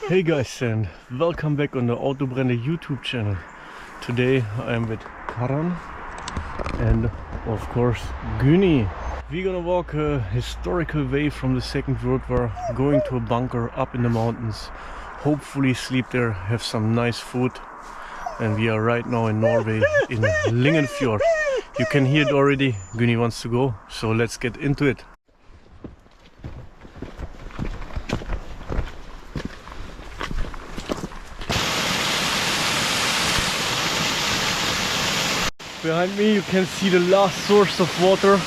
Hey guys, and welcome back on the Autobrände YouTube channel. Today I'm with Karan and of course Güni. We're gonna walk a historical way from the Second World War, going to a bunker up in the mountains, hopefully sleep there, have some nice food. And we are right now in Norway in Lyngenfjord. You can hear it already, Güni wants to go, so let's get into it. Behind me you can see the last source of water.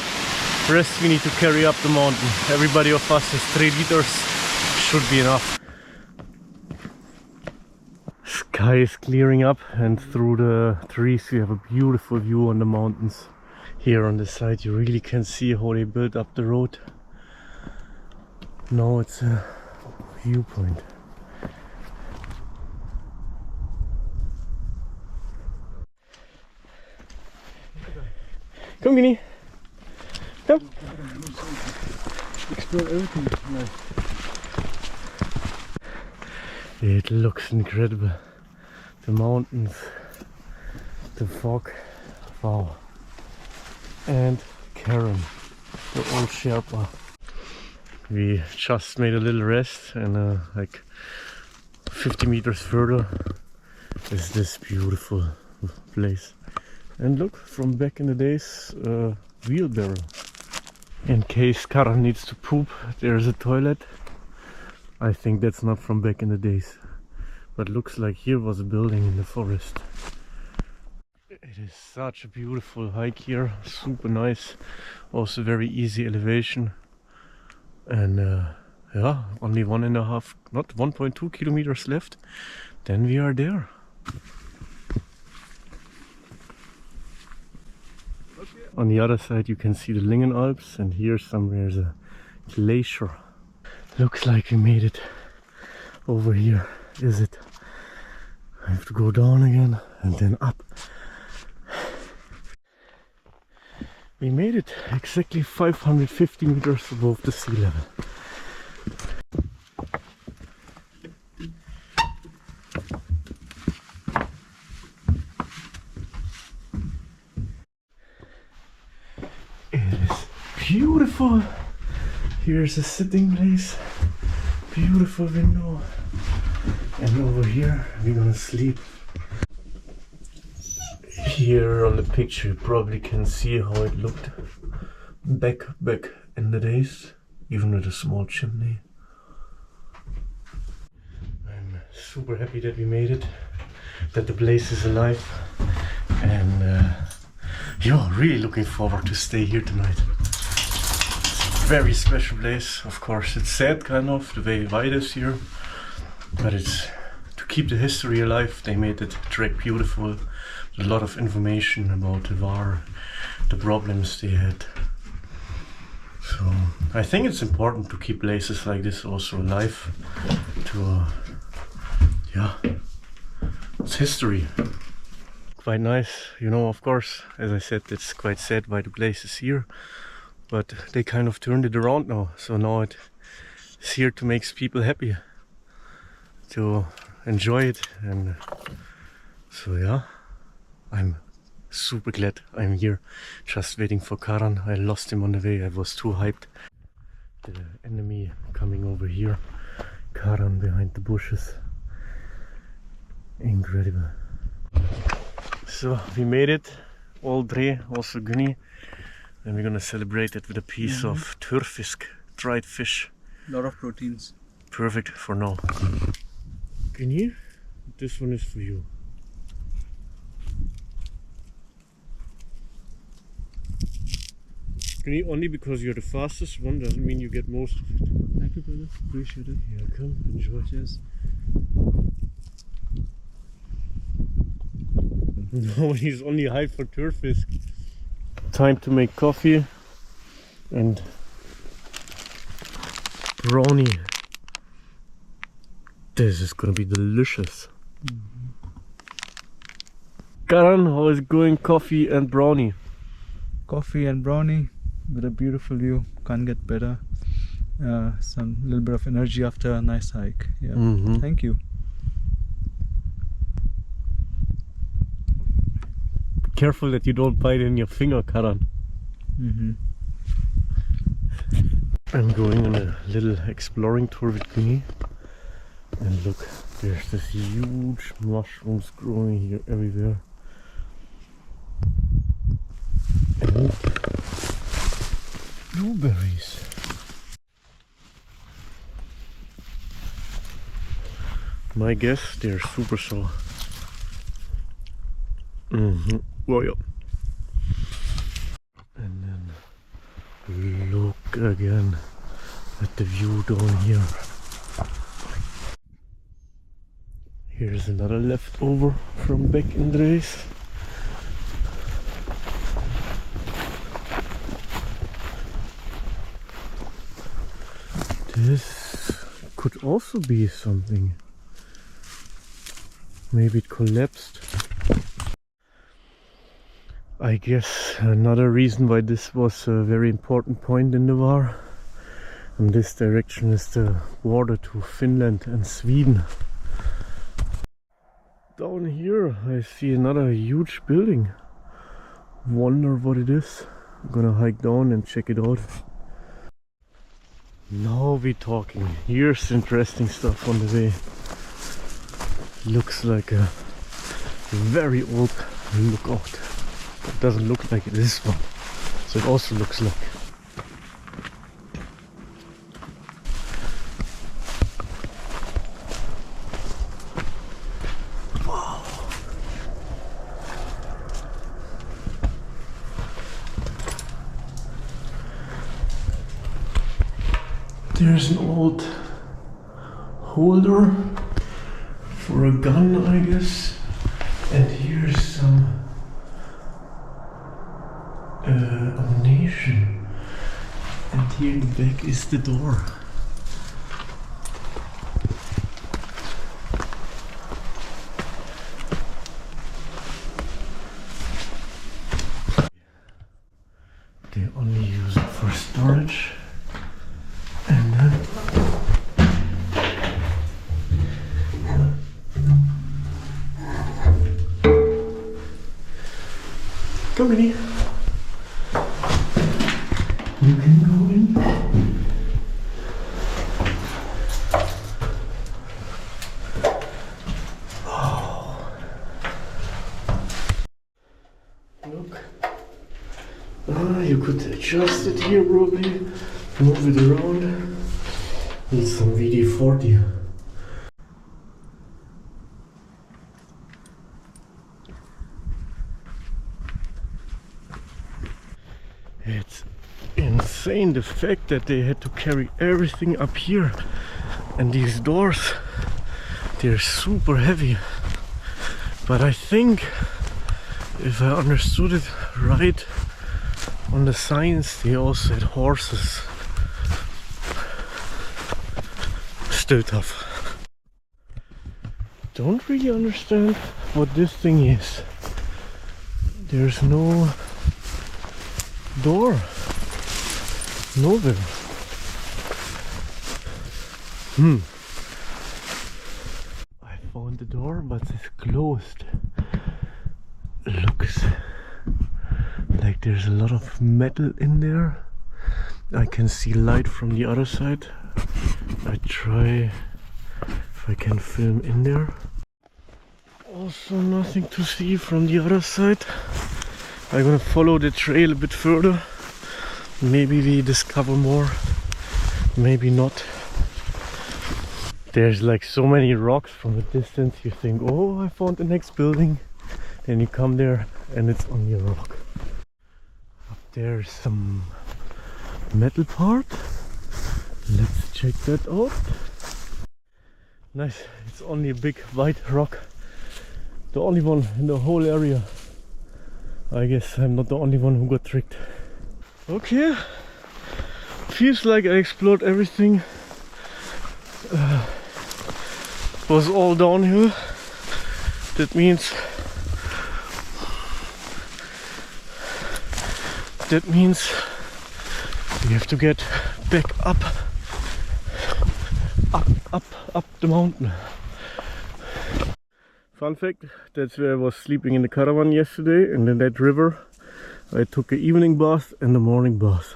Rest we need to carry up the mountain. Everybody of us is 3 liters, should be enough. Sky is clearing up and through the trees we have a beautiful view on the mountains. Here on the side you really can see how they built up the road. Now it's a viewpoint. Come, Güni. Come. Explore everything. Nice. It looks incredible. The mountains, the fog. Wow. And Karan, the old Sherpa. We just made a little rest, and like 50 meters further is this beautiful place. And look, from back in the days, wheelbarrow. In case Karan needs to poop, there's a toilet. I think that's not from back in the days, but looks like here was a building in the forest. It is such a beautiful hike here, super nice, also very easy elevation. And yeah, only 1.2 kilometers left, then we are there. On the other side you can see the Lyngen Alps, and here somewhere is a glacier. Looks like we made it over here. Is it? I have to go down again and then up. We made it exactly 550 meters above the sea level. Beautiful! Here's a sitting place, beautiful window, and over here we're gonna sleep. Here on the picture you probably can see how it looked back in the days, even with a small chimney. I'm super happy that we made it, that the place is alive, and yeah, really looking forward to stay here tonight. Very special place, of course. It's sad kind of the way wide is here, but it's to keep the history alive. They made it track beautiful, a lot of information about the war, the problems they had. So I think it's important to keep places like this also alive. To yeah, it's history. Quite nice, you know. Of course, as I said, it's quite sad why the place is here. But they kind of turned it around now, so now it is here to make people happy, to enjoy it, and so yeah, I'm super glad I'm here, just waiting for Karan. I lost him on the way, I was too hyped. The enemy coming over here, Karan behind the bushes, incredible. So we made it, all three, also Güni. And we're gonna celebrate it with a piece of turfisk, dried fish. A lot of proteins. Perfect for now. Güni, this one is for you. Güni, only because you're the fastest one doesn't mean you get most of it. Thank you, brother. Appreciate it. Yeah, come, enjoy. Cheers. No, he's only hyped for turfisk. Time to make coffee and brownie. This is gonna be delicious. Karan, how is it going? Coffee and brownie. Coffee and brownie with a beautiful view. Can't get better. some little bit of energy after a nice hike. Yeah. Mm-hmm. Thank you. Be careful that you don't bite in your finger, Karan. Mm-hmm. I'm going on a little exploring tour with Güni. And look, there's this huge mushrooms growing here everywhere. And blueberries. My guess, they're super sour. Mm-hmm. Oh, yeah. And then look again at the view down here. Here's another leftover from back in the race. This could also be something. Maybe it collapsed. I guess another reason why this was a very important point in the war. And this direction is the border to Finland and Sweden. Down here I see another huge building. Wonder what it is. I'm gonna hike down and check it out. Now we're talking. Here's interesting stuff on the way. Looks like a very old lookout. It doesn't look like it is one. So it also looks like. Wow. There's an old holder for a gun, I guess. And here's some ammunition. And here in the back is the door. They only use it for storage. And then come in here. You can go in. Oh. Look. You could adjust it here probably. Move it around. Need some WD-40. It's insane the fact that they had to carry everything up here, and these doors, they're super heavy. But I think, if I understood it right, on the signs they also had horses. Still tough. Don't really understand what this thing is. There's no door. Nowhere. I found the door, but it's closed. Looks like there's a lot of metal in there. I can see light from the other side. I try if I can film in there. Also nothing to see from the other side. I'm gonna follow the trail a bit further. Maybe we discover more, maybe not. There's like so many rocks from a distance. You think, oh, I found the next building. Then you come there and it's only a rock. Up there's some metal part. Let's check that out. Nice, it's only a big white rock. The only one in the whole area. I guess I'm not the only one who got tricked. Okay, feels like I explored everything. Was all downhill. That means we have to get back up up the mountain. Fun fact, that's where I was sleeping in the caravan yesterday, and in that river I took an evening bath and a morning bath.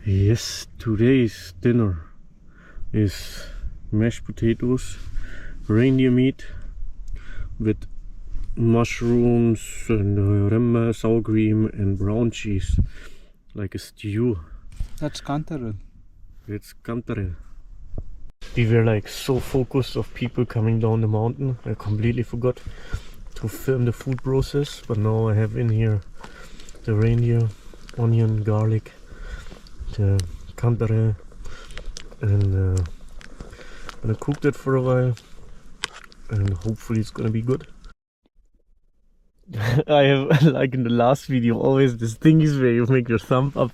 Yes, today's dinner is mashed potatoes, reindeer meat with mushrooms and remme, sour cream and brown cheese, like a stew. That's kantarel. It's kantarel. We were like so focused of people coming down the mountain, I completely forgot to film the food process, but now I have in here the reindeer, onion, garlic, the kantarel, and I'm gonna cook that for a while and hopefully it's gonna be good. I have, like in the last video, always this thing is where you make your thumb up.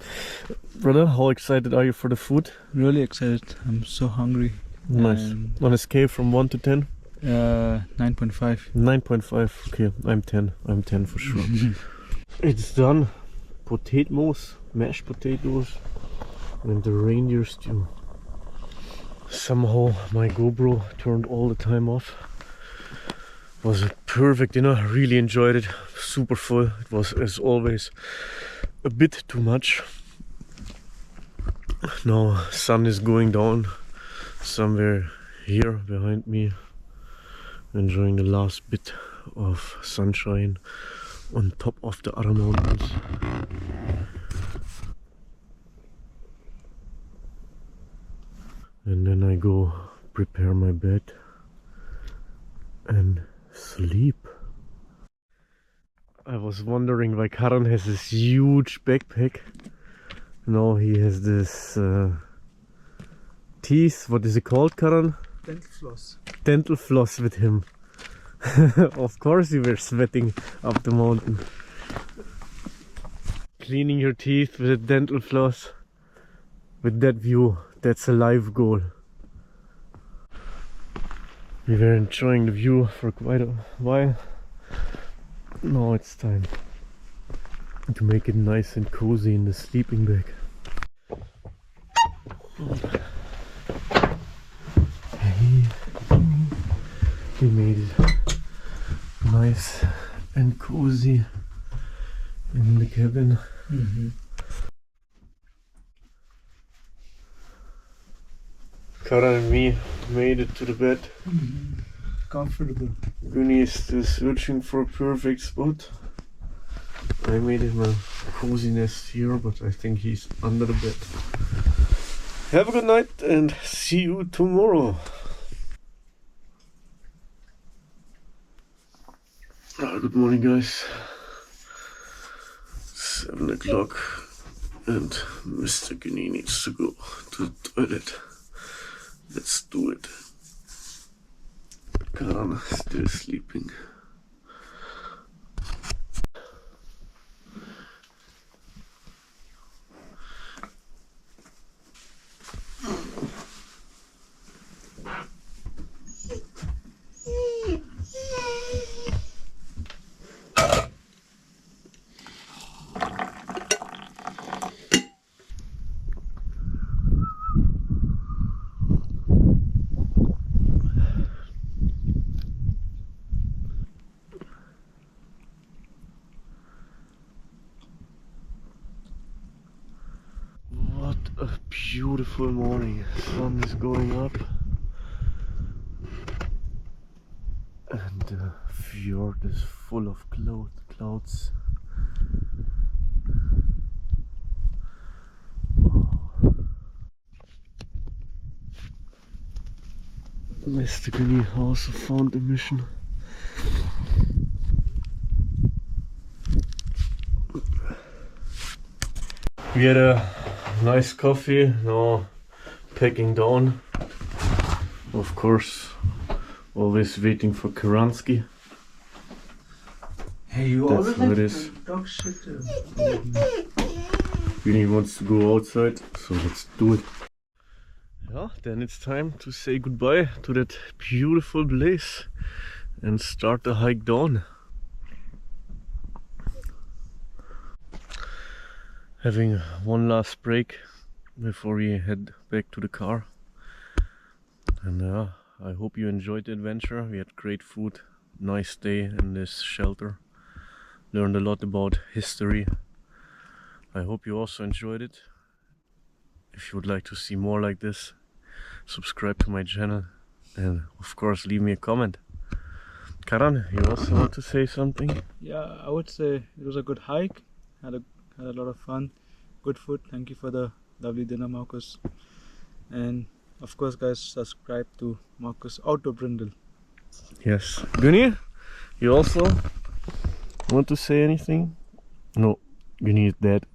Brother, how excited are you for the food? Really excited. I'm so hungry. Nice. On a scale from 1 to 10? 9.5. 9.5. Okay, I'm 10. I'm 10 for sure. It's done. Potatoes, mashed potatoes, and the reindeer stew. Somehow my GoPro turned all the time off. It was a perfect dinner. I really enjoyed it. Super full. It was, as always, a bit too much. Now sun is going down somewhere here behind me. Enjoying the last bit of sunshine on top of the other mountains. And then I go prepare my bed and sleep. I was wondering why Karan has this huge backpack. Now he has this teeth, what is it called, Karan? Dental floss. Dental floss with him. Of course you were sweating up the mountain. Cleaning your teeth with a dental floss. With that view, that's a life goal. We were enjoying the view for quite a while. Now it's time to make it nice and cozy in the sleeping bag. Hey, we made it nice and cozy in the cabin. Karan and me made it to the bed. Comfortable. Güni is still searching for a perfect spot. I made him a cozy nest here, but I think he's under the bed. Have a good night and see you tomorrow. Good morning, guys. 7 o'clock and Mr. Güni needs to go to the toilet. Let's do it. Karan still sleeping. A beautiful morning. Sun is going up and the fjord is full of clouds. Mr. Güni also found a mission. We had a nice coffee, now packing down. Of course, always waiting for Karansky. Hey, you That's always how like it is. to talk shit. Güni wants to go outside, so let's do it. Yeah, then it's time to say goodbye to that beautiful place and start the hike down. having one last break before we head back to the car. And I hope you enjoyed the adventure. We had great food, nice day in this shelter, learned a lot about history. I hope you also enjoyed it. If you would like to see more like this, subscribe to my channel and of course leave me a comment. Karan, you also want to say something? Yeah, I would say it was a good hike. Had a lot of fun. Good food. Thank you for the lovely dinner, Marcus. And of course, guys, subscribe to Marcus Auto Brindle. Yes. Güni, you also want to say anything? No, Güni is dead.